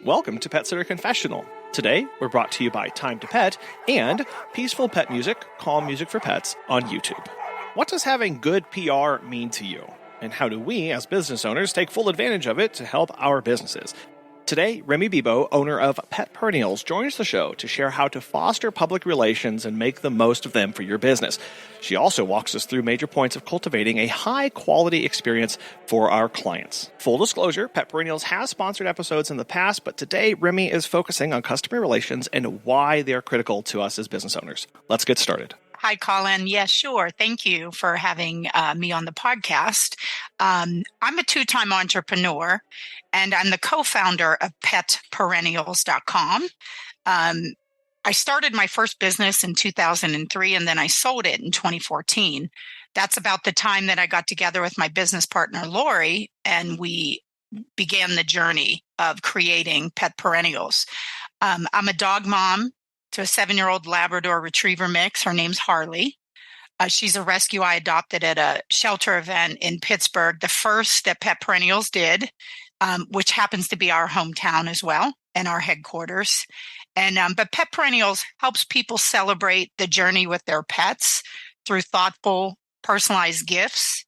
Welcome to Pet Sitter Confessional. Today, we're brought to you by Time to Pet and peaceful pet music, calm music for pets on YouTube. What does having good PR mean to you? And how do we, as business owners, take full advantage of it to help our businesses? Today, Remy Bibaud, owner of Pet Perennials, joins the show to share how to foster public relations and make the most of them for your business. She also walks us through major points of cultivating a high-quality experience for our clients. Full disclosure, Pet Perennials has sponsored episodes in the past, but today, Remy is focusing on customer relations and why they are critical to us as business owners. Let's get started. Hi, Colin. Yeah, sure. Thank you for having me on the podcast. I'm a two-time entrepreneur, and I'm the co-founder of petperennials.com. I started my first business in 2003, and then I sold it in 2014. That's about the time that I got together with my business partner, Lori, and we began the journey of creating Pet Perennials. I'm a dog mom to a 7-year-old Labrador Retriever mix. Her name's Harley. She's a rescue I adopted at a shelter event in Pittsburgh, the first that Pet Perennials did, which happens to be our hometown as well and our headquarters. But Pet Perennials helps people celebrate the journey with their pets through thoughtful, personalized gifts.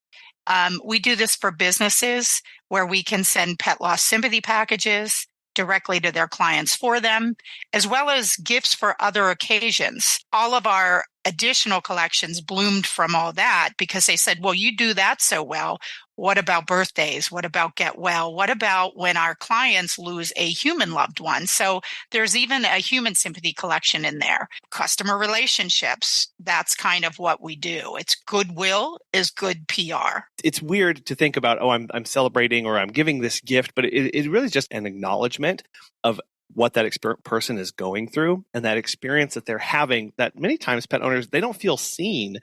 We do this for businesses where we can send pet loss sympathy packages directly to their clients for them, as well as gifts for other occasions. All of our additional collections bloomed from all that because they said, well, you do that so well. What about birthdays? What about get well? What about when our clients lose a human loved one? So there's even a human sympathy collection in there. Customer relationships, that's kind of what we do. It's goodwill is good PR. It's weird to think about, I'm celebrating or I'm giving this gift, but it really is just an acknowledgement of what that person is going through and that experience that they're having, that many times pet owners, they don't feel seen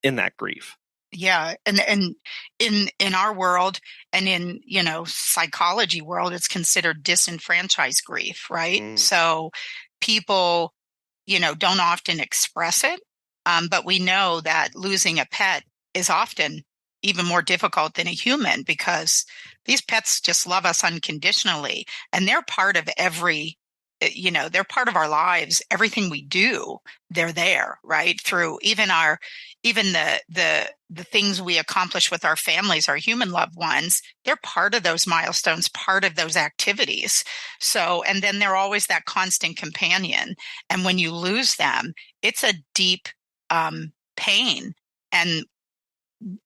in that grief. Yeah. And in our world and in, psychology world, it's considered disenfranchised grief, right? So people, don't often express it. But we know that losing a pet is often even more difficult than a human because these pets just love us unconditionally and they're part of they're part of our lives. Everything we do, they're there, right? Through even the things we accomplish with our families, our human loved ones, they're part of those milestones, part of those activities. So, and then they're always that constant companion. And when you lose them, it's a deep pain. And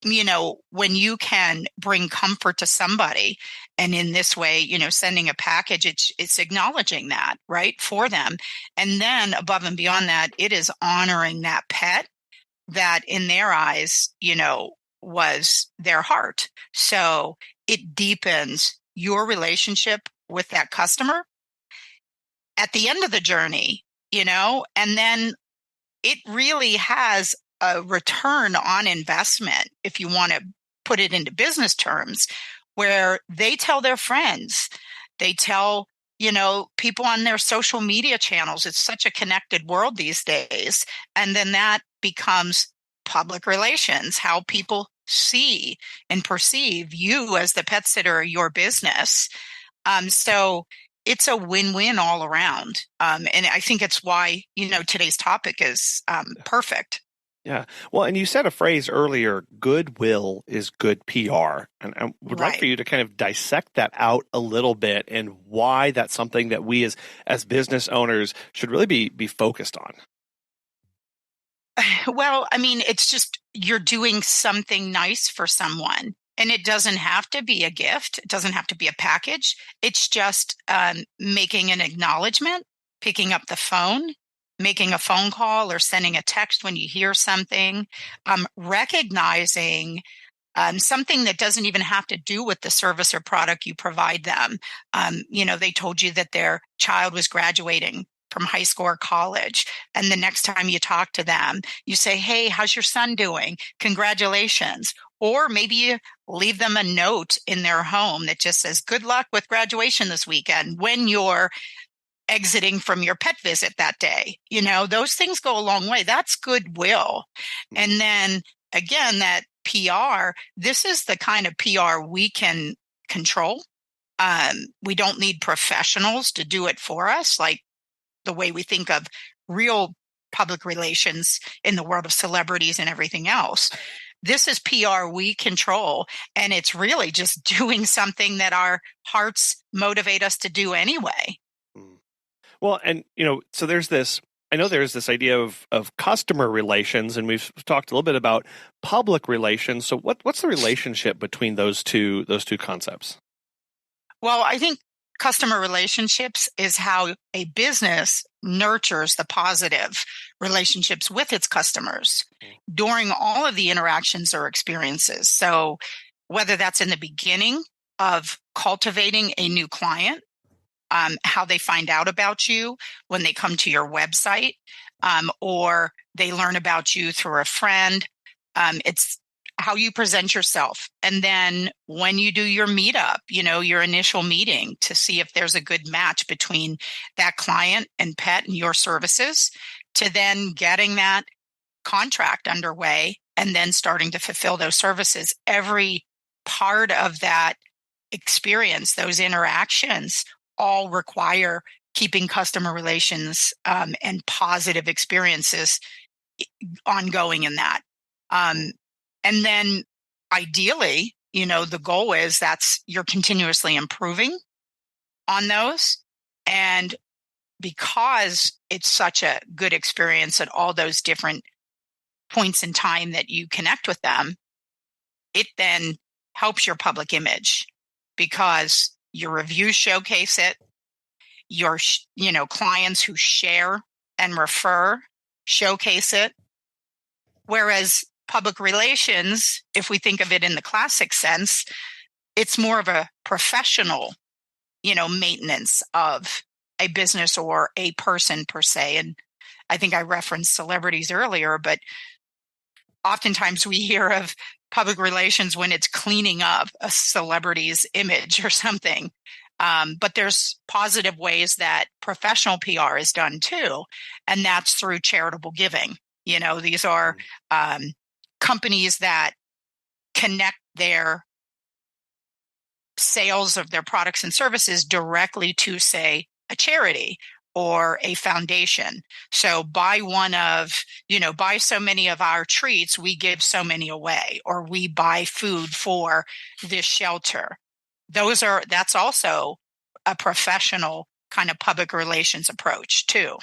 when you can bring comfort to somebody and in this way, sending a package, it's acknowledging that, right, for them. And then above and beyond that, it is honoring that pet that in their eyes, was their heart. So it deepens your relationship with that customer at the end of the journey, and then it really has a return on investment, if you want to put it into business terms, where they tell their friends, they tell, people on their social media channels. It's such a connected world these days. And then that becomes public relations, how people see and perceive you as the pet sitter or your business. So it's a win-win all around. And I think it's why, today's topic is perfect. Yeah. Well, and you said a phrase earlier, goodwill is good PR. And I would like for you to kind of dissect that out a little bit and why that's something that we as business owners should really be focused on. Well, it's just you're doing something nice for someone. And it doesn't have to be a gift. It doesn't have to be a package. It's just making an acknowledgement, picking up the phone, making a phone call or sending a text when you hear something, recognizing something that doesn't even have to do with the service or product you provide them. They told you that their child was graduating from high school or college. And the next time you talk to them, you say, hey, how's your son doing? Congratulations. Or maybe you leave them a note in their home that just says, good luck with graduation this weekend when you're exiting from your pet visit that day. Those things go a long way. That's goodwill. And then again, that PR, this is the kind of PR we can control. We don't need professionals to do it for us, like the way we think of real public relations in the world of celebrities and everything else. This is PR we control, and it's really just doing something that our hearts motivate us to do anyway. Well, and so there's this. I know there's this idea of customer relations, and we've talked a little bit about public relations. So what's the relationship between those two concepts? Well, I think customer relationships is how a business nurtures the positive relationships with its customers during all of the interactions or experiences. So whether that's in the beginning of cultivating a new client, how they find out about you when they come to your website, or they learn about you through a friend. It's how you present yourself. And then when you do your meetup, your initial meeting to see if there's a good match between that client and pet and your services, to then getting that contract underway and then starting to fulfill those services. Every part of that experience, those interactions, all require keeping customer relations and positive experiences ongoing in that. And then ideally, the goal is you're continuously improving on those. And because it's such a good experience at all those different points in time that you connect with them, it then helps your public image because your reviews showcase it. Your, clients who share and refer showcase it. Whereas public relations, if we think of it in the classic sense, it's more of a professional, maintenance of a business or a person per se. And I think I referenced celebrities earlier, but oftentimes we hear of public relations when it's cleaning up a celebrity's image or something. But there's positive ways that professional PR is done too. And that's through charitable giving. These are companies that connect their sales of their products and services directly to, say, a charity or a foundation. So buy so many of our treats, we give so many away, or we buy food for this shelter. That's also a professional kind of public relations approach too.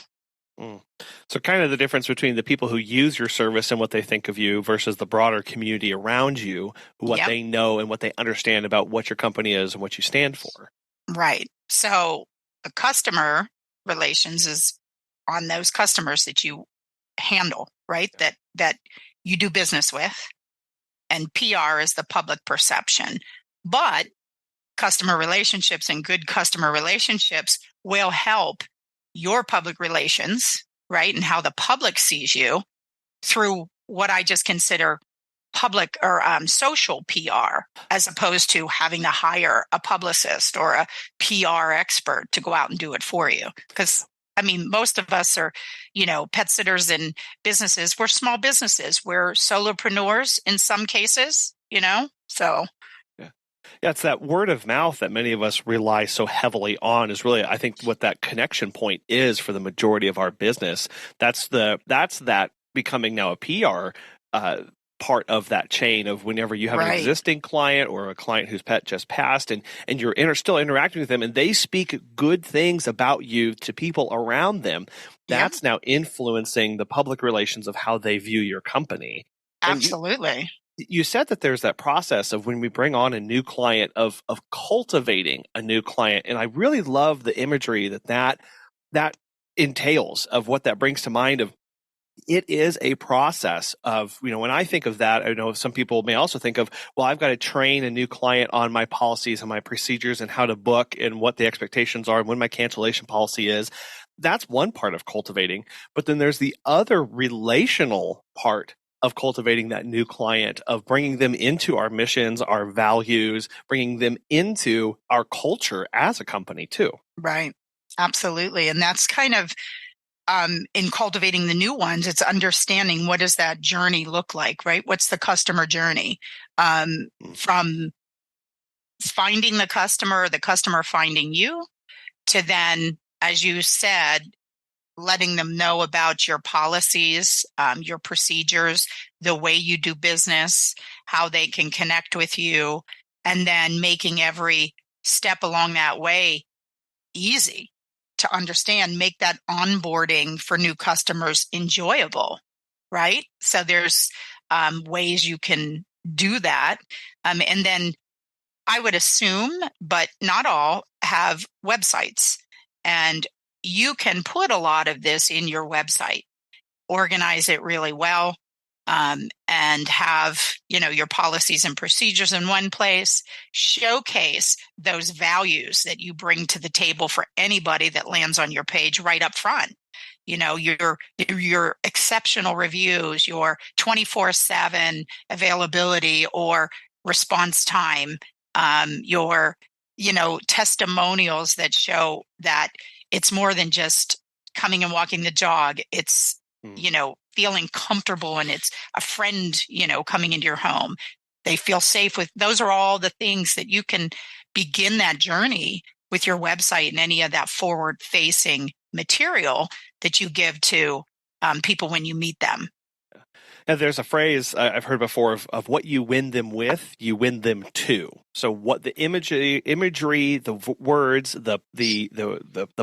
So kind of the difference between the people who use your service and what they think of you versus the broader community around you, what they know and what they understand about what your company is and what you stand for. Right. So the customer relations is on those customers that you handle, right? That you do business with. And PR is the public perception. But customer relationships and good customer relationships will help your public relations, right? And how the public sees you through what I just consider public or social PR, as opposed to having to hire a publicist or a PR expert to go out and do it for you. Because most of us are, pet sitters and businesses. We're small businesses. We're solopreneurs in some cases, so. Yeah, it's that word of mouth that many of us rely so heavily on is really, I think, what that connection point is for the majority of our business. That's that becoming now a PR part of that chain of whenever you have an existing client or a client whose pet just passed and you're still interacting with them and they speak good things about you to people around them, that's now influencing the public relations of how they view your company. Absolutely. You said that there's that process of when we bring on a new client of cultivating a new client. And I really love the imagery that entails of what that brings to mind of it is a process of, when I think of that, I know some people may also think of, well, I've got to train a new client on my policies and my procedures and how to book and what the expectations are and when my cancellation policy is. That's one part of cultivating. But then there's the other relational part of cultivating that new client, of bringing them into our missions, our values, bringing them into our culture as a company too. Right. Absolutely. And that's kind of in cultivating the new ones, it's understanding what does that journey look like, right? What's the customer journey from finding the customer finding you, to then, as you said, letting them know about your policies, your procedures, the way you do business, how they can connect with you, and then making every step along that way easy to understand, make that onboarding for new customers enjoyable, right? So there's ways you can do that. And then I would assume, but not all, have websites. And you can put a lot of this in your website, organize it really well, and have, your policies and procedures in one place, showcase those values that you bring to the table for anybody that lands on your page right up front. Your exceptional reviews, your 24/7 availability or response time, your, testimonials that show that it's more than just coming and walking the dog. It's, feeling comfortable, and it's a friend, coming into your home. They feel safe with. Those are all the things that you can begin that journey with your website and any of that forward-facing material that you give to people when you meet them. And there's a phrase I've heard before of what you win them with, you win them to. So what the imagery, the words, the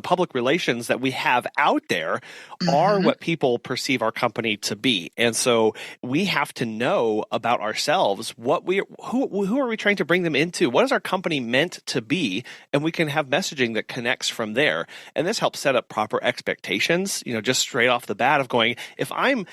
public relations that we have out there are what people perceive our company to be. And so we have to know about ourselves, who are we trying to bring them into? What is our company meant to be? And we can have messaging that connects from there. And this helps set up proper expectations, just straight off the bat of going, if I'm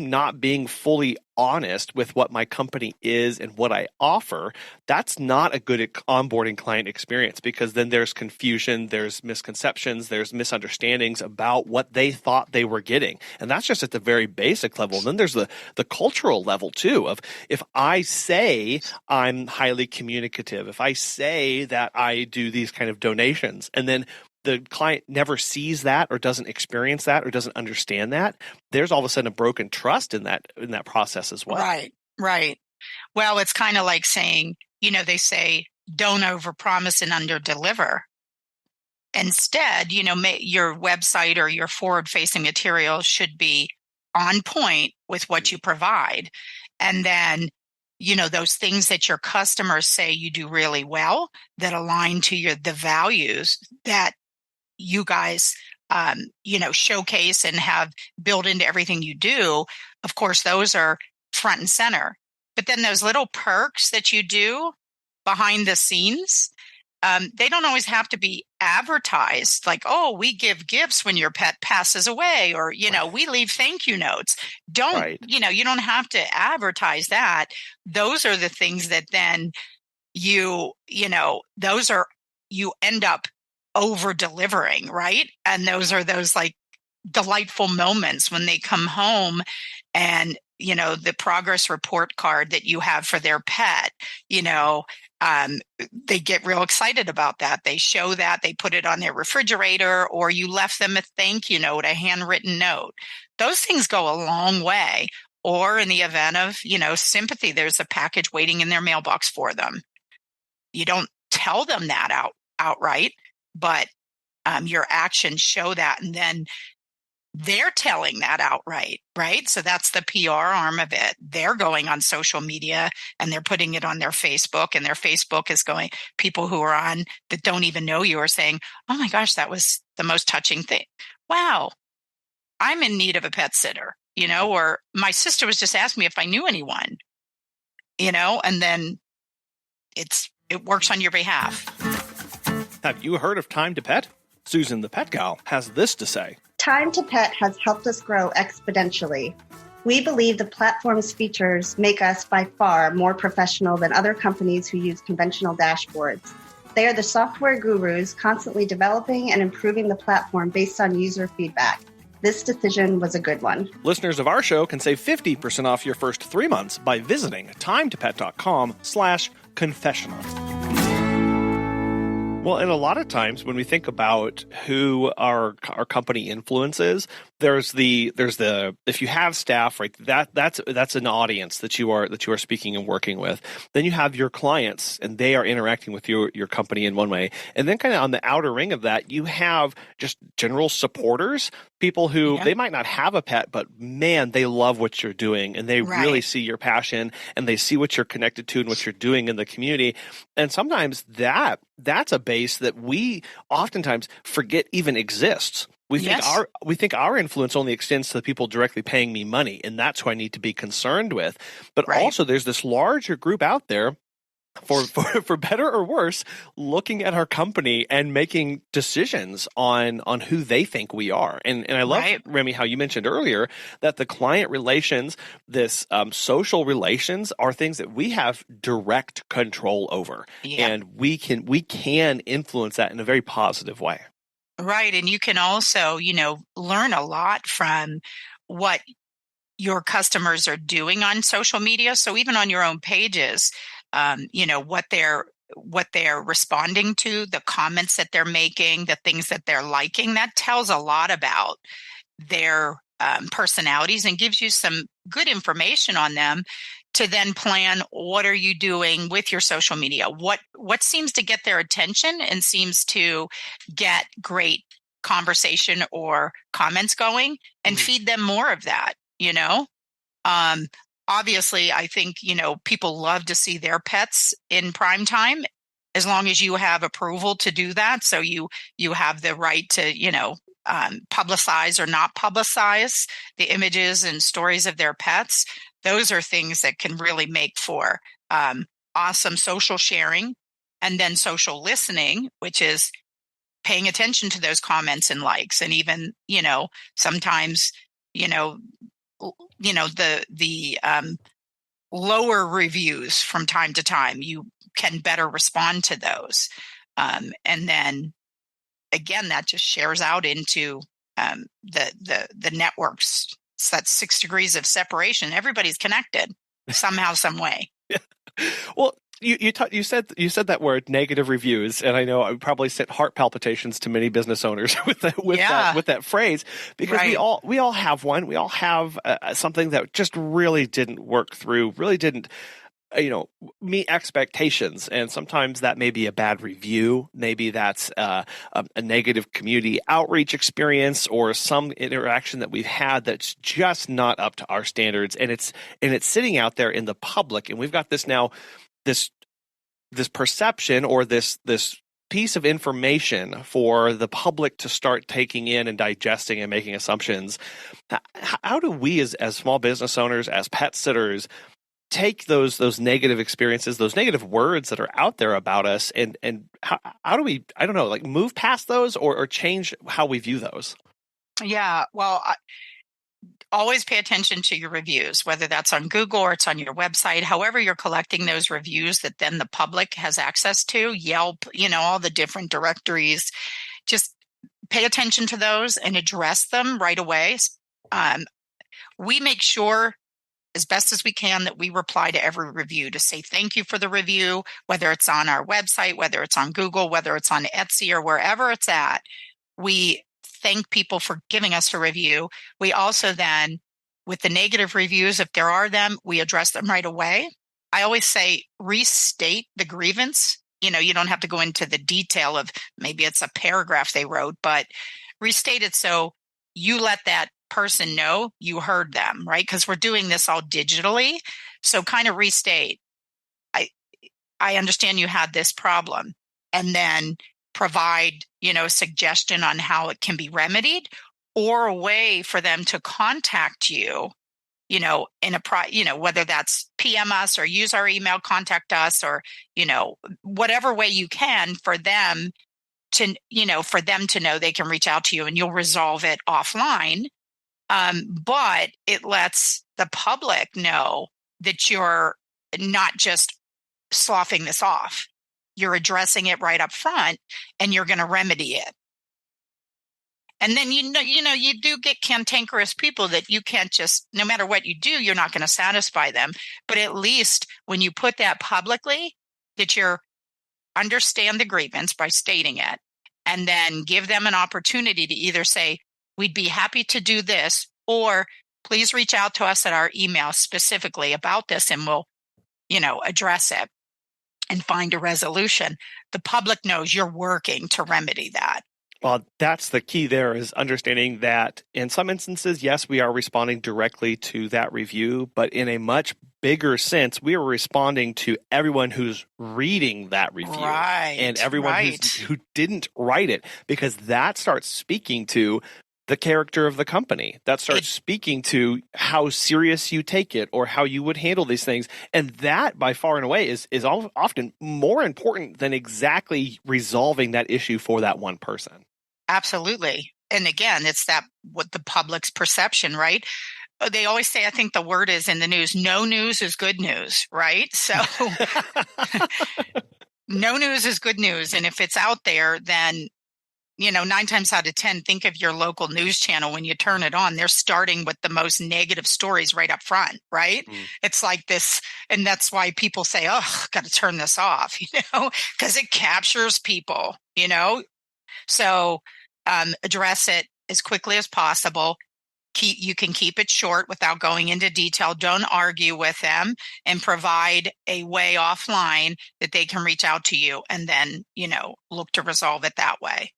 not being fully honest with what my company is and what I offer, that's not a good onboarding client experience, because then there's confusion, there's misconceptions, there's misunderstandings about what they thought they were getting. And that's just at the very basic level. And then there's the cultural level too, of if I say I'm highly communicative, if I say that I do these kind of donations, and then the client never sees that or doesn't experience that or doesn't understand that, there's all of a sudden a broken trust in that process as well. Right. Well, it's kind of like saying, they say, don't overpromise and underdeliver. Instead, your website or your forward-facing material should be on point with what you provide. And then, those things that your customers say you do really well that align to the values that you guys, showcase and have built into everything you do. Of course, those are front and center. But then those little perks that you do behind the scenes, they don't always have to be advertised. Like, oh, we give gifts when your pet passes away, or, we leave thank you notes. You don't have to advertise that. Those are the things that then you end up over delivering, right? And those are those like delightful moments when they come home and, the progress report card that you have for their pet, they get real excited about that. They show that, they put it on their refrigerator, or you left them a thank you note, a handwritten note. Those things go a long way. Or in the event of, sympathy, there's a package waiting in their mailbox for them. You don't tell them that outright, but your actions show that, and then they're telling that outright, right? So that's the PR arm of it. They're going on social media and they're putting it on their Facebook, and their Facebook is going, people who are on that don't even know you are saying, oh my gosh, that was the most touching thing. Wow, I'm in need of a pet sitter, or my sister was just asking me if I knew anyone, and then it works on your behalf. Have you heard of Time to Pet? Susan the Pet Gal has this to say. Time to Pet has helped us grow exponentially. We believe the platform's features make us by far more professional than other companies who use conventional dashboards. They are the software gurus constantly developing and improving the platform based on user feedback. This decision was a good one. Listeners of our show can save 50% off your first 3 months by visiting timetopet.com/confessional. Well, and a lot of times when we think about who our company influences, there's the if you have staff, right, that's an audience that you are speaking and working with. Then you have your clients, and they are interacting with your company in one way. And then kind of on the outer ring of that, you have just general supporters, people who they might not have a pet, but man, they love what you're doing, and they really see your passion, and they see what you're connected to and what you're doing in the community. And sometimes that's a base that we oftentimes forget even exists. We think our influence only extends to the people directly paying me money, and that's who I need to be concerned with. But also there's this larger group out there, for better or worse, looking at our company and making decisions on who they think we are. And I love, Remy, how you mentioned earlier that the client relations, this social relations, are things that we have direct control over. And we can influence that in a very positive way. Right. And you can also, learn a lot from what your customers are doing on social media. So even on your own pages, what they're responding to, the comments that they're making, the things that they're liking, that tells a lot about their personalities and gives you some good information on them to then plan, what are you doing with your social media? What seems to get their attention and seems to get great conversation or comments going, and feed them more of that, Obviously, I think, people love to see their pets in prime time, as long as you have approval to do that. So you have the right to, publicize or not publicize the images and stories of their pets. Those are things that can really make for awesome social sharing, and then social listening, which is paying attention to those comments and likes. And even, sometimes, the lower reviews from time to time, you can better respond to those. And then again, that just shares out into the networks. So that's 6 degrees of separation. Everybody's connected somehow, some way. Well, you said that word, negative reviews, and I know I probably sent heart palpitations to many business owners with that phrase, because we all have one. We all have something that just really didn't work through, really didn't meet expectations. And sometimes that may be a bad review. Maybe that's a negative community outreach experience, or some interaction that we've had that's just not up to our standards. And it's sitting out there in the public. And we've got this now, this perception, or this piece of information for the public to start taking in and digesting and making assumptions. How do we as small business owners, as pet sitters, take those negative experiences, those negative words that are out there about us, and how do we, I don't know, like move past those or change how we view those? Yeah, well, always pay attention to your reviews, whether that's on Google or it's on your website, however you're collecting those reviews that then the public has access to, Yelp, all the different directories. Just pay attention to those and address them right away. We make sure as best as we can that we reply to every review to say thank you for the review, whether it's on our website, whether it's on Google, whether it's on Etsy, or wherever it's at. We thank people for giving us a review. We also then, with the negative reviews, if there are them, we address them right away. I always say restate the grievance. You don't have to go into the detail of maybe it's a paragraph they wrote, but restate it so you let that person know you heard them, right? Because we're doing this all digitally. So kind of restate, I understand you had this problem, and then provide, a suggestion on how it can be remedied, or a way for them to contact you, in a whether that's PM us or use our email, contact us, or, whatever way you can for them to, know they can reach out to you, and you'll resolve it offline. But it lets the public know that you're not just sloughing this off. You're addressing it right up front, and you're going to remedy it. And then, you do get cantankerous people that you can't just, no matter what you do, you're not going to satisfy them. But at least when you put that publicly, that you're understand the grievance by stating it, and then give them an opportunity to either say, we'd be happy to do this, or please reach out to us at our email specifically about this, and we'll, address it and find a resolution. The public knows you're working to remedy that. Well, that's the key there, is understanding that in some instances, yes, we are responding directly to that review, but in a much bigger sense, we are responding to everyone who's reading that review, and everyone who didn't write it, because that starts speaking to the character of the company. That starts speaking to how serious you take it or how you would handle these things. And that, by far and away, is often more important than exactly resolving that issue for that one person. Absolutely. And again, it's what the public's perception, right? They always say, I think the word is in the news, no news is good news, right? So no news is good news. And if it's out there, then 9 times out of 10, think of your local news channel. When you turn it on, they're starting with the most negative stories right up front, right? It's like this. And that's why people say, oh, got to turn this off, because it captures people, So address it as quickly as possible. You can keep it short without going into detail. Don't argue with them, and provide a way offline that they can reach out to you, and then, look to resolve it that way.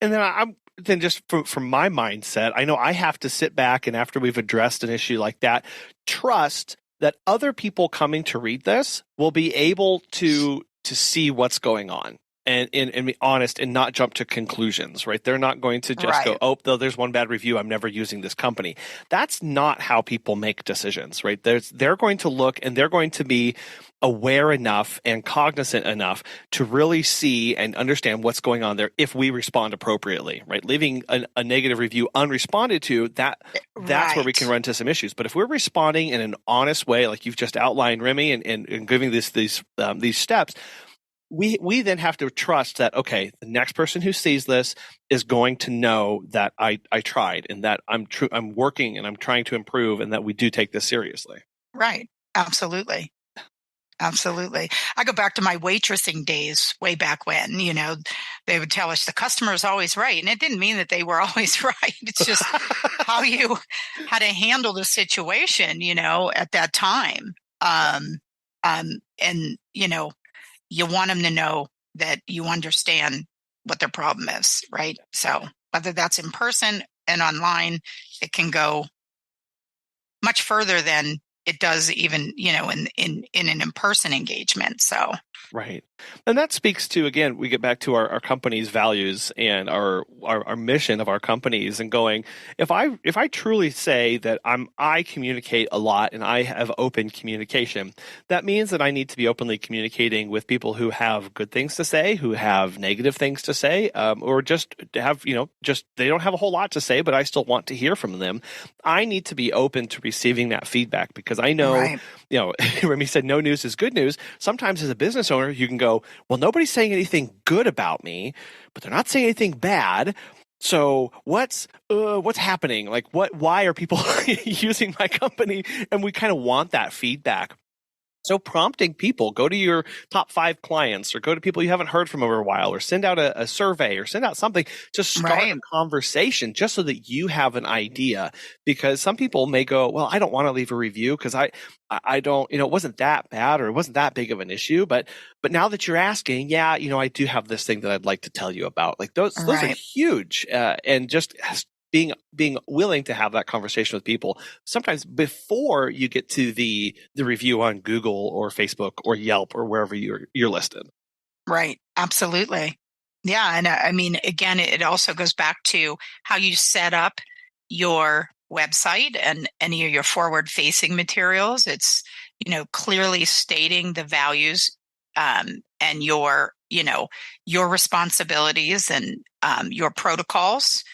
And then just from my mindset, I know I have to sit back, and after we've addressed an issue like that, trust that other people coming to read this will be able to see what's going on. And be honest and not jump to conclusions, right? They're not going to just go, oh, though there's one bad review, I'm never using this company. That's not how people make decisions, right? They're going to look, and they're going to be aware enough and cognizant enough to really see and understand what's going on there if we respond appropriately, right? Leaving a negative review unresponded to, that's where we can run into some issues. But if we're responding in an honest way, like you've just outlined, Remy, and giving these steps, we then have to trust that, okay, the next person who sees this is going to know that I tried, and that I'm working and I'm trying to improve, and that we do take this seriously. Right. Absolutely. Absolutely. I go back to my waitressing days way back when, they would tell us the customer is always right. And it didn't mean that they were always right. It's just how to handle the situation, at that time. And, you want them to know that you understand what their problem is, right? So whether that's in person and online, it can go much further than it does even, in an in-person engagement. So. Right. And that speaks to, again, we get back to our company's values and our mission of our companies, and going, if I truly say that I communicate a lot and I have open communication, that means that I need to be openly communicating with people who have good things to say, who have negative things to say, or just have, they don't have a whole lot to say, but I still want to hear from them. I need to be open to receiving that feedback, because I know, Remy said, no news is good news. Sometimes as a business owner, you can go, well, nobody's saying anything good about me, but they're not saying anything bad. So what's happening? Like, why are people using my company? And we kind of want that feedback. So prompting people, go to your top 5 clients, or go to people you haven't heard from over a while, or send out a survey, or send out something to start a conversation, just so that you have an idea. Because some people may go, well, I don't want to leave a review because I don't, it wasn't that bad, or it wasn't that big of an issue. But now that you're asking, I do have this thing that I'd like to tell you about. Like those are huge. And just being willing to have that conversation with people, sometimes before you get to the review on Google or Facebook or Yelp or wherever you're listed. Right. Absolutely. Yeah. And I mean, again, it also goes back to how you set up your website and any of your forward facing materials. It's, clearly stating the values and your responsibilities and your protocols.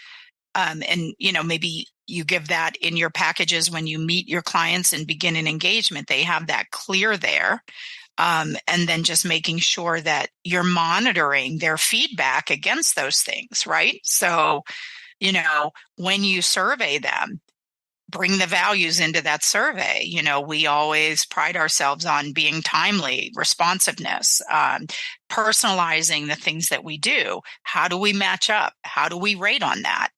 And, maybe you give that in your packages when you meet your clients and begin an engagement. They have that clear there. And then just making sure that you're monitoring their feedback against those things, right? So, when you survey them, bring the values into that survey. We always pride ourselves on being timely, responsiveness, personalizing the things that we do. How do we match up? How do we rate on that?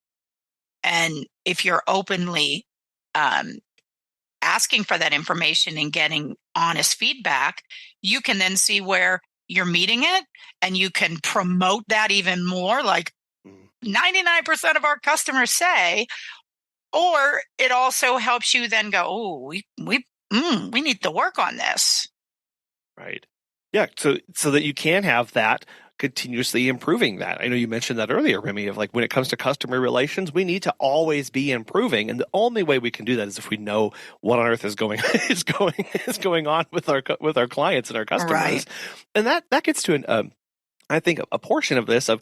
And if you're openly asking for that information and getting honest feedback, you can then see where you're meeting it, and you can promote that even more. Like 99% of our customers say. Or it also helps you then go, oh, we need to work on this. Right. Yeah. So that you can have that continuously improving that. I know you mentioned that earlier, Remy, of like when it comes to customer relations, we need to always be improving. And the only way we can do that is if we know what on earth is going on with our clients and our customers. Right. And that gets to I think a portion of this of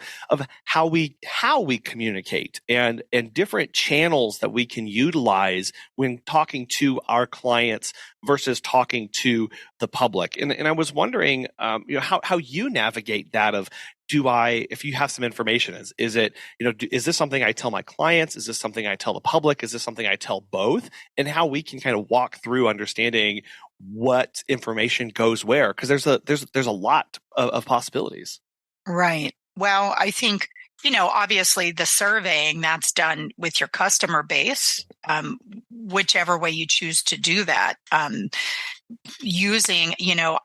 how we communicate and different channels that we can utilize when talking to our clients versus talking to the public. And I was wondering, how you navigate that of, if you have some information, is it, is this something I tell my clients? Is this something I tell the public? Is this something I tell both? And how we can kind of walk through understanding what information goes where, because there's a lot of possibilities. Right. Well, I think, obviously the surveying that's done with your customer base, whichever way you choose to do that, using,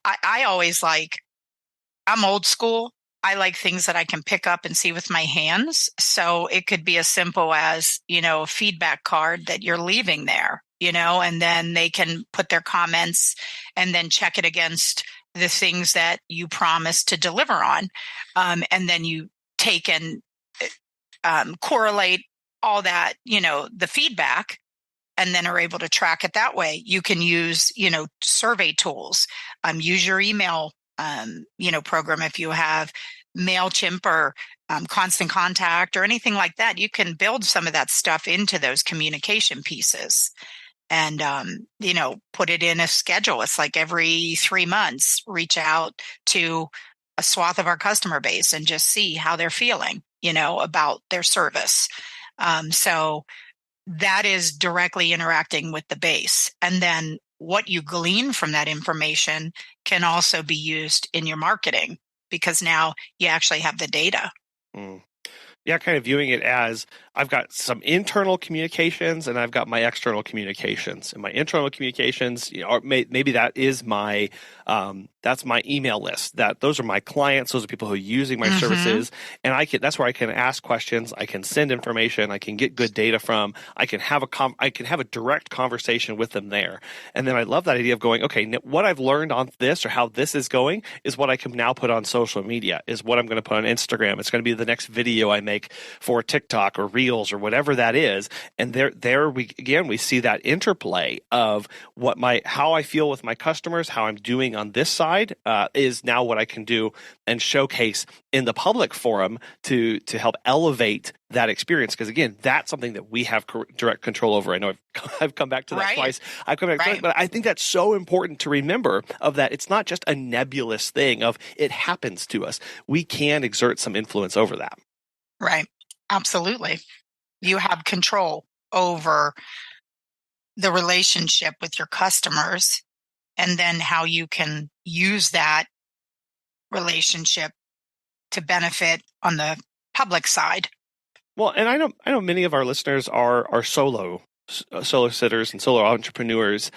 I always I'm old school. I like things that I can pick up and see with my hands. So it could be as simple as, a feedback card that you're leaving there, and then they can put their comments and then check it against the things that you promised to deliver on. And then you take and correlate all that, the feedback, and then are able to track it that way. You can use, survey tools, use your email, program. If you have MailChimp or Constant Contact or anything like that, you can build some of that stuff into those communication pieces. And, put it in a schedule. It's like every 3 months, reach out to a swath of our customer base and just see how they're feeling, about their service. So that is directly interacting with the base. And then what you glean from that information can also be used in your marketing, because now you actually have the data. Yeah, kind of viewing it as I've got some internal communications and I've got my external communications. And my internal communications, maybe that is my that's my email list. Those are my clients. Those are people who are using my services, and that's where I can ask questions. I can send information. I can get good data from. I can have a direct conversation with them there. And then I love that idea of going, okay, what I've learned on this or how this is going is what I can now put on social media. Is what I'm going to put on Instagram. It's going to be the next video I make for TikTok or Reels or whatever that is. And there we see that interplay of how I feel with my customers, how I'm doing on this side, is now what I can do and showcase in the public forum to help elevate that experience. Because again, that's something that we have direct control over. I know I've come back to that twice. I've come back to it, but I think that's so important to remember of that. It's not just a nebulous thing of it happens to us. We can exert some influence over that. Right. Absolutely. You have control over the relationship with your customers, and then how you can use that relationship to benefit on the public side. Well, and I know many of our listeners are solo sitters and solo entrepreneurs,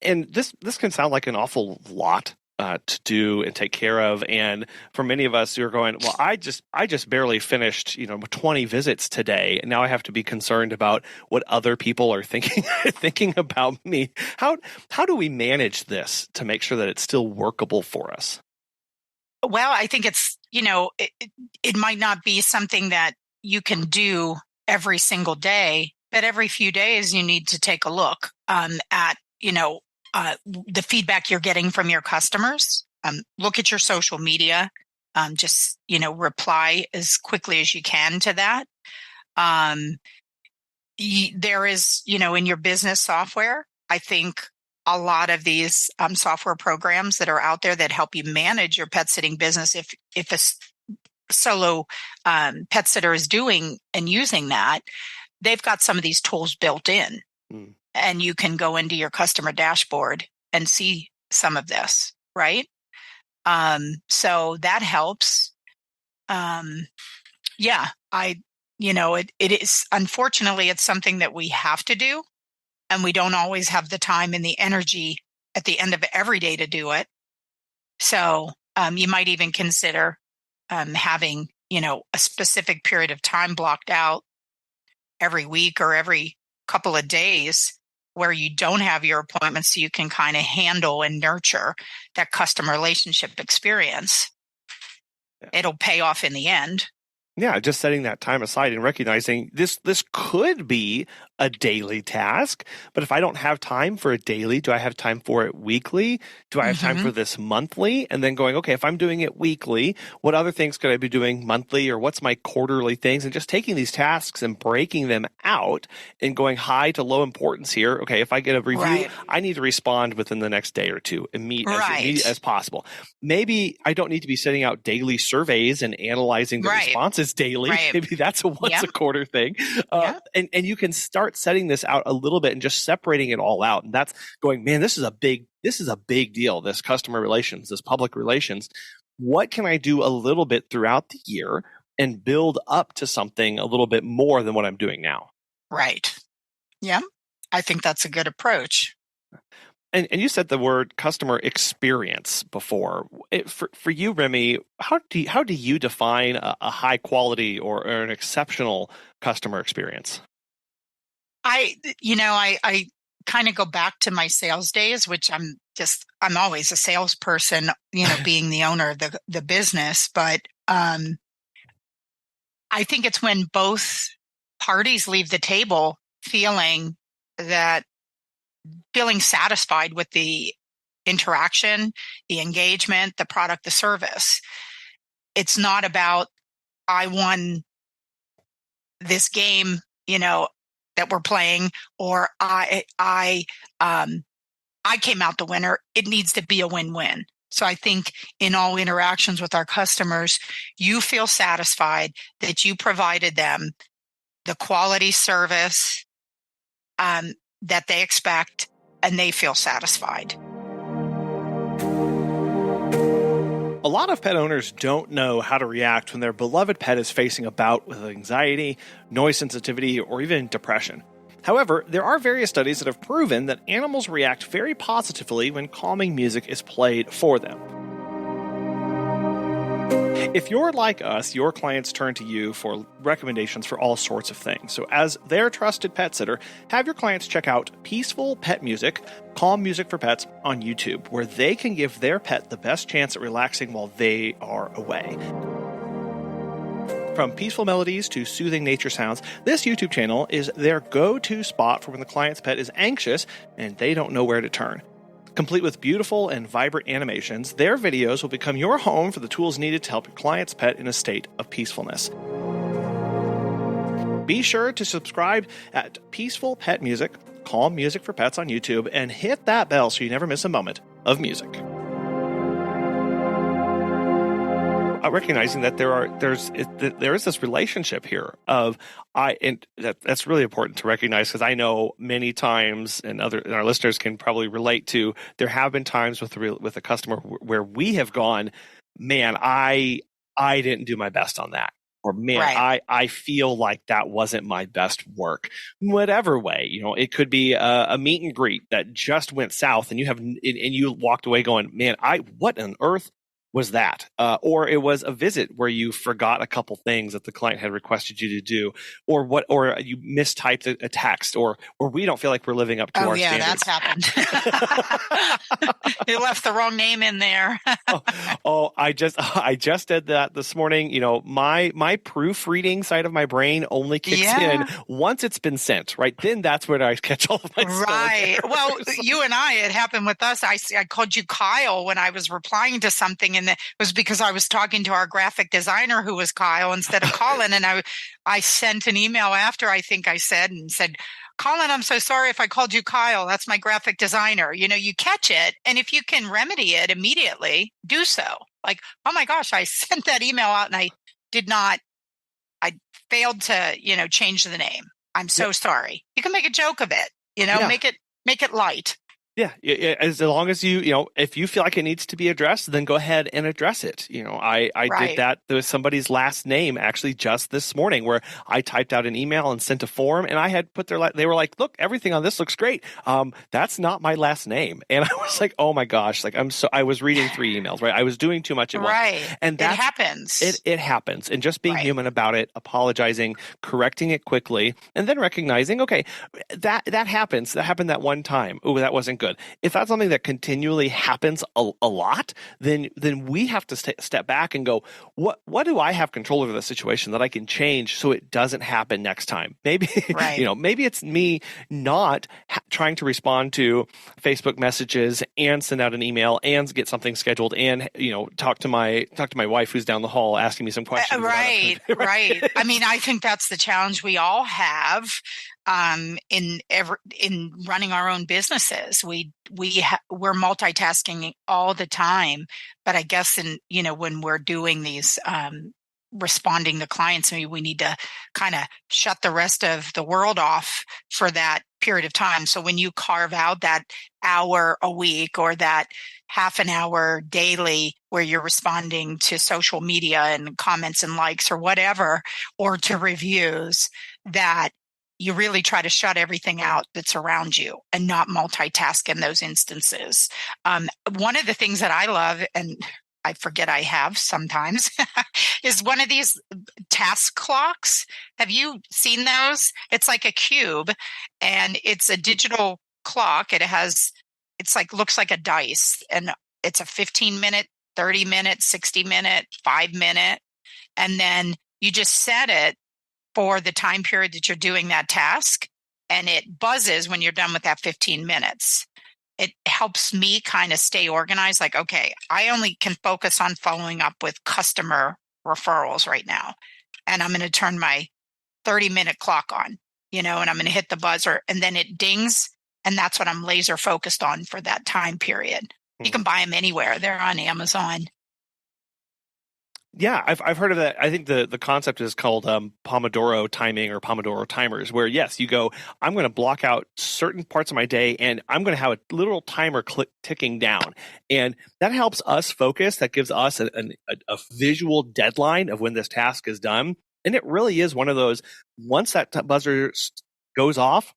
and this can sound like an awful lot to do and take care of. And for many of us who are going, well, I just barely finished 20 visits today, and now I have to be concerned about what other people are thinking about me. How do we manage this to make sure that it's still workable for us? Well, I think it's it might not be something that you can do every single day, but every few days you need to take a look at the feedback you're getting from your customers. Look at your social media. Just reply as quickly as you can to that. There is, in your business software, I think a lot of these software programs that are out there that help you manage your pet sitting business. If a solo pet sitter is doing and using that, they've got some of these tools built in. And you can go into your customer dashboard and see some of this, right? So that helps. It is, unfortunately, it's something that we have to do, and we don't always have the time and the energy at the end of every day to do it. So you might even consider having, a specific period of time blocked out every week or every couple of days where you don't have your appointments, so you can kind of handle and nurture that customer relationship experience. Yeah. It'll pay off in the end. Yeah, just setting that time aside and recognizing this could be a daily task, but if I don't have time for it daily, do I have time for it weekly? Do I have time for this monthly? And then going, okay, if I'm doing it weekly, what other things could I be doing monthly, or what's my quarterly things? And just taking these tasks and breaking them out and going high to low importance here. Okay, if I get a review, I need to respond within the next day or two, as immediate as possible. Maybe I don't need to be sending out daily surveys and analyzing the responses daily. Maybe that's a once a quarter thing. And you can start setting this out a little bit and just separating it all out. And that's going, man, this is a big deal. This customer relations, this public relations. What can I do a little bit throughout the year and build up to something a little bit more than what I'm doing now? Right. Yeah. I think that's a good approach. And you said the word customer experience before. For you, Remy, how do you define a high quality or an exceptional customer experience? I kind of go back to my sales days, which I'm always a salesperson, being the owner of the business. But I think it's when both parties leave the table feeling satisfied with the interaction, the engagement, the product, the service. It's not about, I won this game, that we're playing, or I came out the winner. It needs to be a win-win. So I think in all interactions with our customers, you feel satisfied that you provided them the quality service that they expect, and they feel satisfied. A lot of pet owners don't know how to react when their beloved pet is facing a bout with anxiety, noise sensitivity, or even depression. However, there are various studies that have proven that animals react very positively when calming music is played for them. If you're like us, your clients turn to you for recommendations for all sorts of things. So as their trusted pet sitter, have your clients check out Peaceful Pet Music, Calm Music for Pets on YouTube, where they can give their pet the best chance at relaxing while they are away. From peaceful melodies to soothing nature sounds, this YouTube channel is their go-to spot for when the client's pet is anxious and they don't know where to turn. Complete with beautiful and vibrant animations, their videos will become your home for the tools needed to help your client's pet in a state of peacefulness. Be sure to subscribe at Peaceful Pet Music, Calm Music for Pets on YouTube, and hit that bell so you never miss a moment of music. Recognizing that there is this relationship here of that's really important to recognize, because I know many times, and our listeners can probably relate to, there have been times with a customer where we have gone, man, I didn't do my best on that, or man, I feel like that wasn't my best work. Whatever way, it could be a meet and greet that just went south, and you walked away going, man, what on earth was that? Or it was a visit where you forgot a couple things that the client had requested you to do, or you mistyped a text, or we don't feel like we're living up to our standards. That's happened. You left the wrong name in there. I just did that this morning. My proofreading side of my brain only kicks in once it's been sent, right? Then that's where I catch all of my stuff. Right. Well, you and it happened with us. I called you Kyle when I was replying to something, and it was because I was talking to our graphic designer, who was Kyle instead of Colin. And I sent an email after, I think I said, Colin, I'm so sorry if I called you Kyle. That's my graphic designer. You catch it. And if you can remedy it immediately, do so. Like, oh my gosh, I sent that email out and I failed to, change the name. I'm so sorry. You can make a joke of it. Yeah. make it light. Yeah, as long as if you feel like it needs to be addressed, then go ahead and address it. I did that. There was somebody's last name actually just this morning where I typed out an email and sent a form, and I had put they were like, look, everything on this looks great. That's not my last name. And I was like, oh my gosh, like I was reading 3 emails, right? I was doing too much at once. Right. And it happens. It happens. And just being human about it, apologizing, correcting it quickly, and then recognizing, okay, that happens. That happened that one time. Oh, that wasn't good. If that's something that continually happens a lot, then we have to step back and go, what do I have control over the situation that I can change so it doesn't happen next time? Maybe maybe it's me not trying to respond to Facebook messages and send out an email and get something scheduled and talk to my wife who's down the hall asking me some questions. Right. I mean, I think that's the challenge we all have. In running our own businesses, we're multitasking all the time. But I guess when we're doing these responding to clients, maybe we need to kind of shut the rest of the world off for that period of time. So when you carve out that hour a week or that half an hour daily where you're responding to social media and comments and likes or whatever, or to reviews, that you really try to shut everything out that's around you and not multitask in those instances. One of the things that I love, and I forget I have sometimes, is one of these task clocks. Have you seen those? It's like a cube and it's a digital clock. Looks like a dice, and it's a 15-minute, 30-minute, 60-minute, 5-minute. And then you just set it for the time period that you're doing that task, and it buzzes when you're done with that 15 minutes. It helps me kind of stay organized. Like, okay, I only can focus on following up with customer referrals right now. And I'm going to turn my 30-minute clock on, and I'm going to hit the buzzer, and then it dings. And that's what I'm laser focused on for that time period. Mm-hmm. You can buy them anywhere. They're on Amazon. Yeah, I've heard of that. I think the concept is called Pomodoro timing or Pomodoro timers, where yes, you go, I'm going to block out certain parts of my day and I'm going to have a literal timer ticking down. And that helps us focus. That gives us a visual deadline of when this task is done. And it really is one of those, once that buzzer goes off,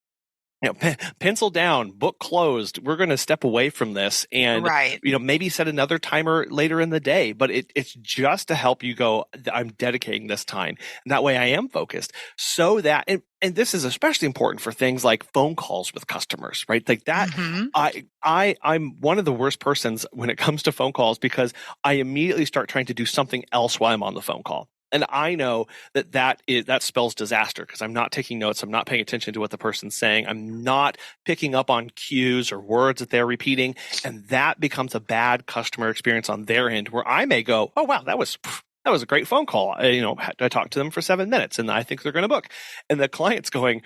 pencil down, book closed. We're going to step away from this and, maybe set another timer later in the day. But it's just to help you go, I'm dedicating this time. And that way I am focused. So that, and this is especially important for things like phone calls with customers, right? Like that, mm-hmm. I'm one of the worst persons when it comes to phone calls because I immediately start trying to do something else while I'm on the phone call. And I know that spells disaster because I'm not taking notes. I'm not paying attention to what the person's saying. I'm not picking up on cues or words that they're repeating. And that becomes a bad customer experience on their end where I may go, oh, wow, that was a great phone call. I talked to them for 7 minutes and I think they're going to book. And the client's going,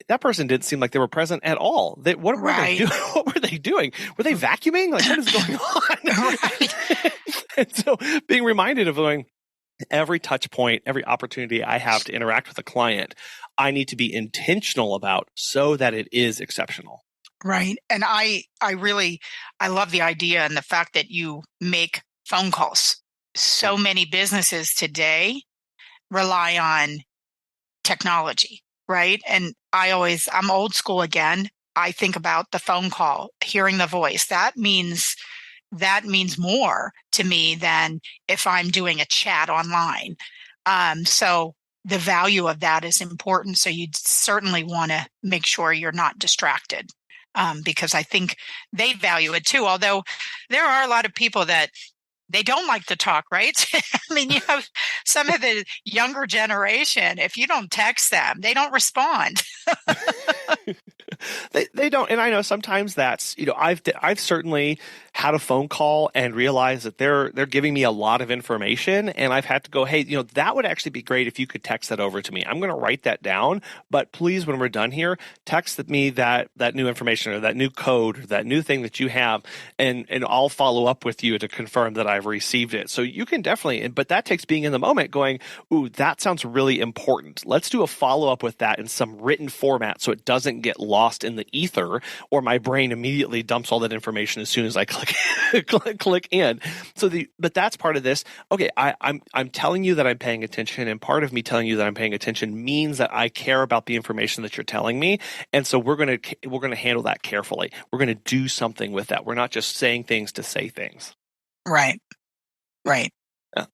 that person didn't seem like they were present at all. What were they doing? What were they doing? Were they vacuuming? Like, what is going on? And so being reminded of going, every touch point, every opportunity I have to interact with a client, I need to be intentional about so that it is exceptional. Right. And I love the idea and the fact that you make phone calls. So many businesses today rely on technology, right? And I'm old school again. I think about the phone call, hearing the voice. That means more to me than if I'm doing a chat online. So the value of that is important. So you certainly want to make sure you're not distracted because I think they value it too. Although there are a lot of people that they don't like to talk, right? I mean, you have some of the younger generation, if you don't text them, they don't respond. They don't. And I know sometimes that's, I've certainly had a phone call and realized that they're giving me a lot of information. And I've had to go, hey, that would actually be great if you could text that over to me. I'm going to write that down. But please, when we're done here, text me that new information or that new code or that new thing that you have. And I'll follow up with you to confirm that I've received it. So you can definitely, but that takes being in the moment going, ooh, that sounds really important. Let's do a follow up with that in some written format so it doesn't doesn't get lost in the ether, or my brain immediately dumps all that information as soon as I click in. But that's part of this. Okay, I'm telling you that I'm paying attention, and part of me telling you that I'm paying attention means that I care about the information that you're telling me, and so we're gonna handle that carefully. We're gonna do something with that. We're not just saying things to say things. Right. Yeah.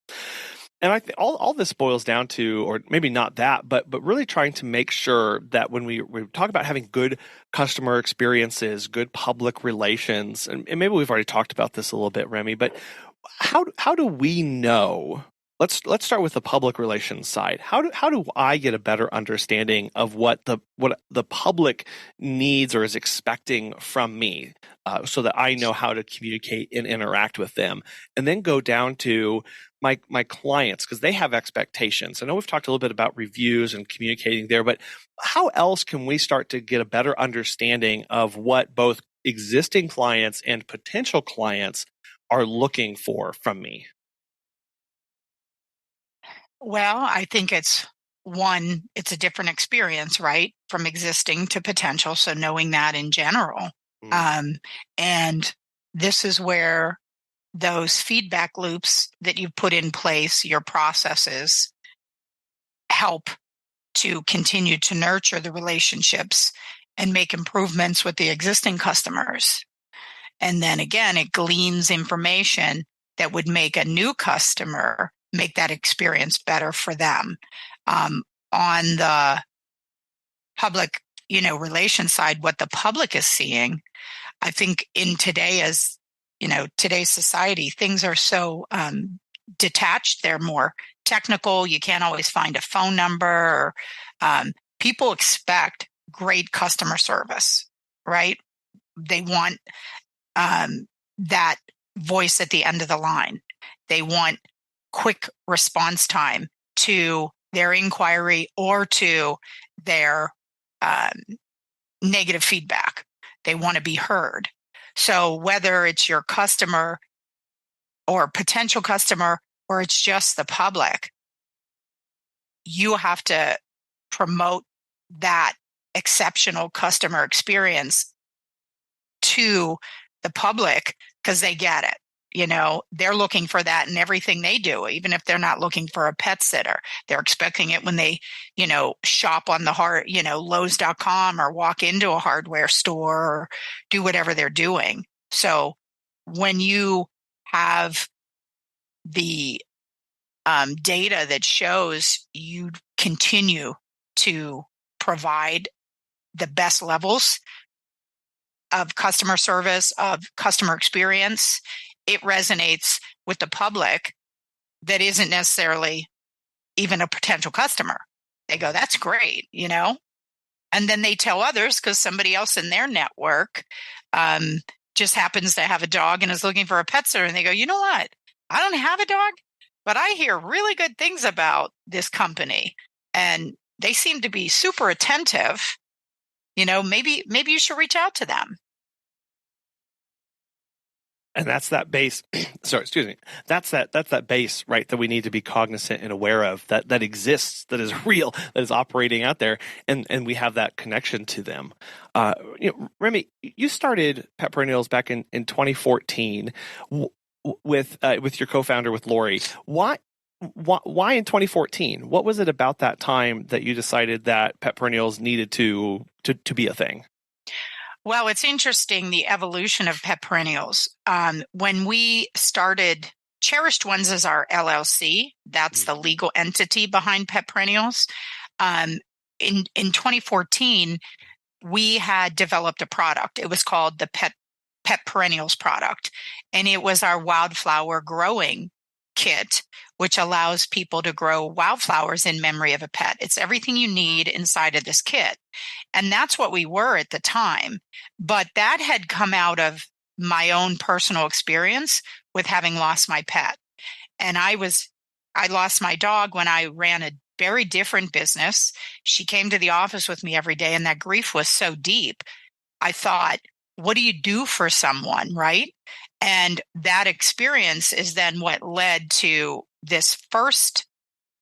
And I think all this boils down to, or maybe not that, but really trying to make sure that when we talk about having good customer experiences, good public relations, and maybe we've already talked about this a little bit, Remy, but how do we know? Let's start with the public relations side. How do I get a better understanding of what the public needs or is expecting from me, so that I know how to communicate and interact with them, and then go down to my clients, because they have expectations. I know we've talked a little bit about reviews and communicating there, but how else can we start to get a better understanding of what both existing clients and potential clients are looking for from me? Well, I think it's a different experience, right? From existing to potential. So knowing that in general. And this is where those feedback loops that you put in place, your processes, help to continue to nurture the relationships and make improvements with the existing customers. And then again, it gleans information that would make a new customer make that experience better for them. On the public, relations side, what the public is seeing, I think in today's society, things are so detached. They're more technical. You can't always find a phone number. People expect great customer service, right? They want that voice at the end of the line. They want quick response time to their inquiry or to their negative feedback. They want to be heard. So whether it's your customer or potential customer, or it's just the public, you have to promote that exceptional customer experience to the public, because they get it. They're looking for that in everything they do, even if they're not looking for a pet sitter. They're expecting it when they, shop on the Lowe's.com or walk into a hardware store or do whatever they're doing. So when you have the data that shows you continue to provide the best levels of customer service, of customer experience, it resonates with the public that isn't necessarily even a potential customer. They go, that's great, And then they tell others, because somebody else in their network just happens to have a dog and is looking for a pet sitter. And they go, you know what? I don't have a dog, but I hear really good things about this company. And they seem to be super attentive. Maybe you should reach out to them. And that's that base. Sorry, excuse me. That's that base, right? That we need to be cognizant and aware of, that exists, that is real, that is operating out there, and we have that connection to them. Remy, you started Pet Perennials back in 2014 with your co-founder, with Lori. Why in 2014? What was it about that time that you decided that Pet Perennials needed to be a thing? Well, it's interesting, the evolution of Pet Perennials. When we started, Cherished Ones is our LLC. That's the legal entity behind Pet Perennials. In 2014, we had developed a product. It was called the Pet Perennials product, and it was our wildflower growing kit, which allows people to grow wildflowers in memory of a pet. It's everything you need inside of this kit. And that's what we were at the time. But that had come out of my own personal experience with having lost my pet. And I lost my dog when I ran a very different business. She came to the office with me every day, and that grief was so deep. I thought, what do you do for someone, right? And that experience is then what led to this first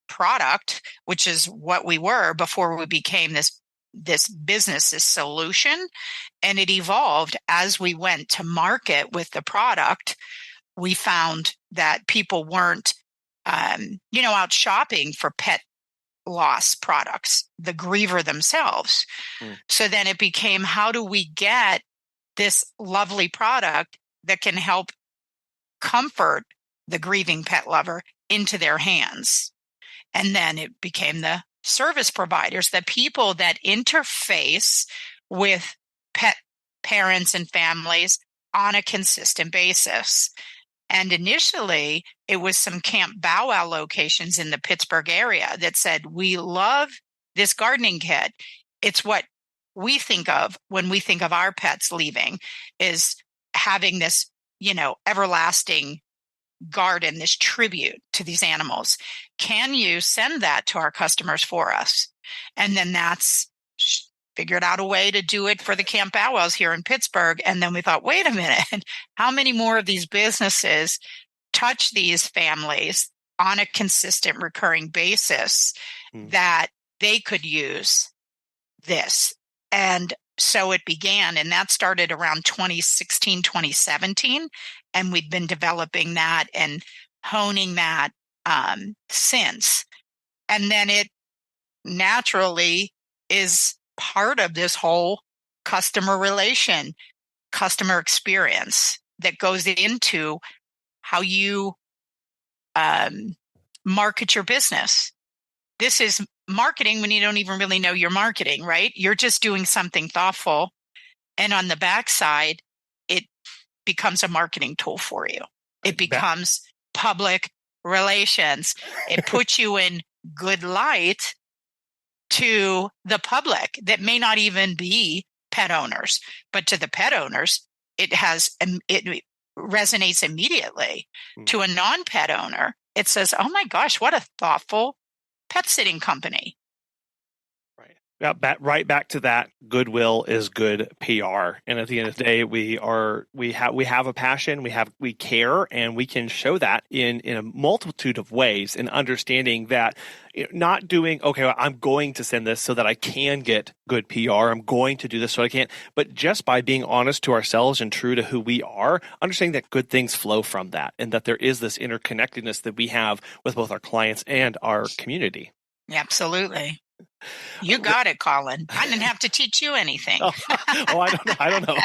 product, which is what we were before we became this this business, this solution, and it evolved as we went to market with the product. We found that people weren't, out shopping for pet loss products, the griever themselves. So then it became, how do we get this lovely product that can help comfort the grieving pet lover into their hands? And then it became the service providers, the people that interface with pet parents and families on a consistent basis. And initially, it was some Camp Bow Wow locations in the Pittsburgh area that said, we love this gardening kit. It's what we think of when we think of our pets leaving, is having this, everlasting garden, this tribute to these animals. Can you send that to our customers for us? And then that's figured out a way to do it for the Camp Bow Wows here in Pittsburgh. And then we thought, wait a minute, how many more of these businesses touch these families on a consistent recurring basis that they could use this? And so it began, and that started around 2016, 2017. And we've been developing that and honing that since. And then it naturally is part of this whole customer experience that goes into how you market your business. This is marketing when you don't even really know you're marketing, right? You're just doing something thoughtful. And on the backside, it becomes a marketing tool for you. It becomes public relations. It puts you in good light to the public that may not even be pet owners, but to the pet owners, it resonates immediately. To a non-pet owner, it says, oh my gosh, what a thoughtful pet sitting company. Right. Yeah, right back to that. Goodwill is good PR, and at the end of the day, we have a passion, we care, and we can show that in a multitude of ways. In understanding that, not doing, okay, well, I'm going to send this so that I can get good PR. I'm going to do this so I can, but just by being honest to ourselves and true to who we are, understanding that good things flow from that, and that there is this interconnectedness that we have with both our clients and our community. Absolutely. You got it, Colin. I didn't have to teach you anything. I don't know.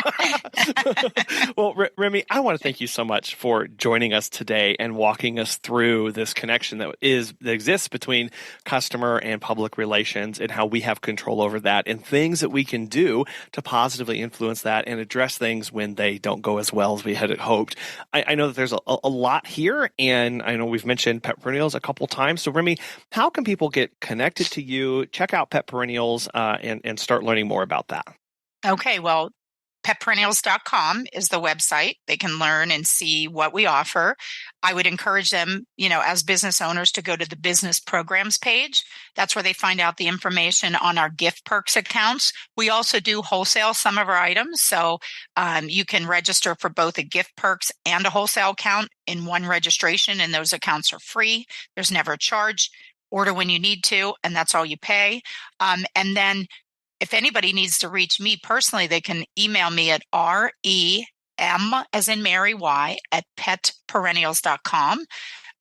Well, Remy, I want to thank you so much for joining us today and walking us through this connection that exists between customer and public relations, and how we have control over that, and things that we can do to positively influence that and address things when they don't go as well as we had hoped. I know that there's a lot here, and I know we've mentioned Pet Perennials a couple times. So, Remy, how can people get connected to you, check out Pet Perennials, and start learning more about that? Okay, well, petperennials.com is the website. They can learn and see what we offer. I would encourage them, as business owners, to go to the business programs page. That's where they find out the information on our gift perks accounts. We also do wholesale some of our items. So you can register for both a gift perks and a wholesale account in one registration, and those accounts are free. There's never a charge. Order when you need to, and that's all you pay. And then if anybody needs to reach me personally, they can email me at REM, as in Mary, Y, at petperennials.com.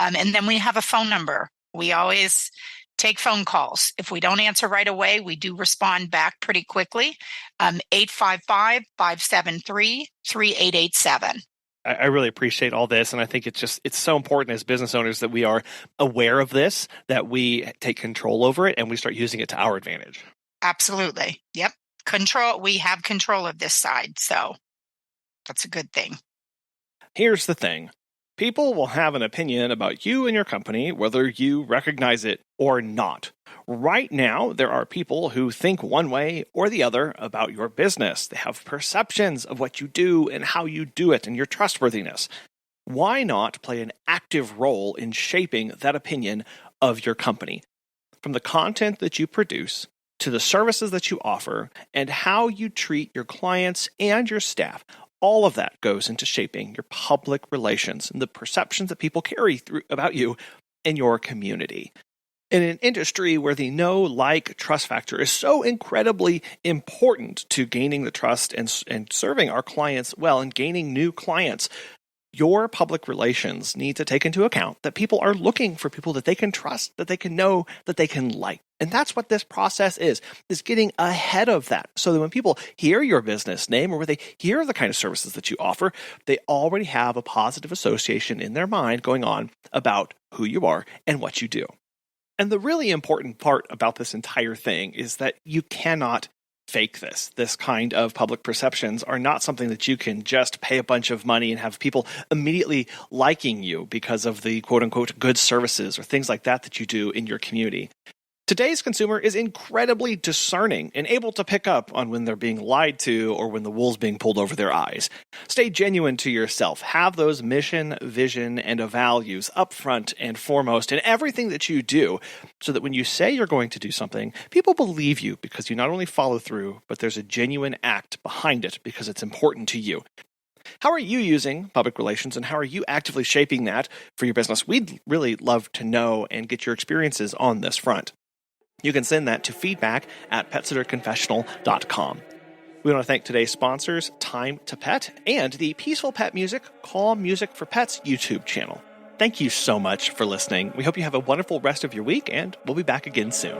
And then we have a phone number. We always take phone calls. If we don't answer right away, we do respond back pretty quickly. 855-573-3887. I really appreciate all this. And I think it's so important as business owners that we are aware of this, that we take control over it, and we start using it to our advantage. Absolutely. Yep. We have control of this side. So that's a good thing. Here's the thing. People will have an opinion about you and your company, whether you recognize it or not. Right now, there are people who think one way or the other about your business. They have perceptions of what you do and how you do it and your trustworthiness. Why not play an active role in shaping that opinion of your company? From the content that you produce to the services that you offer and how you treat your clients and your staff, all of that goes into shaping your public relations and the perceptions that people carry through about you and your community. In an industry where the know, like, trust factor is so incredibly important to gaining the trust and serving our clients well and gaining new clients, your public relations need to take into account that people are looking for people that they can trust, that they can know, that they can like. And that's what this process is getting ahead of that. So that when people hear your business name or when they hear the kind of services that you offer, they already have a positive association in their mind going on about who you are and what you do. And the really important part about this entire thing is that you cannot fake this. This kind of public perceptions are not something that you can just pay a bunch of money and have people immediately liking you because of the quote-unquote good services or things like that you do in your community. Today's consumer is incredibly discerning and able to pick up on when they're being lied to or when the wool's being pulled over their eyes. Stay genuine to yourself. Have those mission, vision, and values up front and foremost in everything that you do so that when you say you're going to do something, people believe you because you not only follow through, but there's a genuine act behind it because it's important to you. How are you using public relations and how are you actively shaping that for your business? We'd really love to know and get your experiences on this front. You can send that to feedback@petsitterconfessional.com. We want to thank today's sponsors, Time to Pet, and the Peaceful Pet Music, Calm Music for Pets YouTube channel. Thank you so much for listening. We hope you have a wonderful rest of your week, and we'll be back again soon.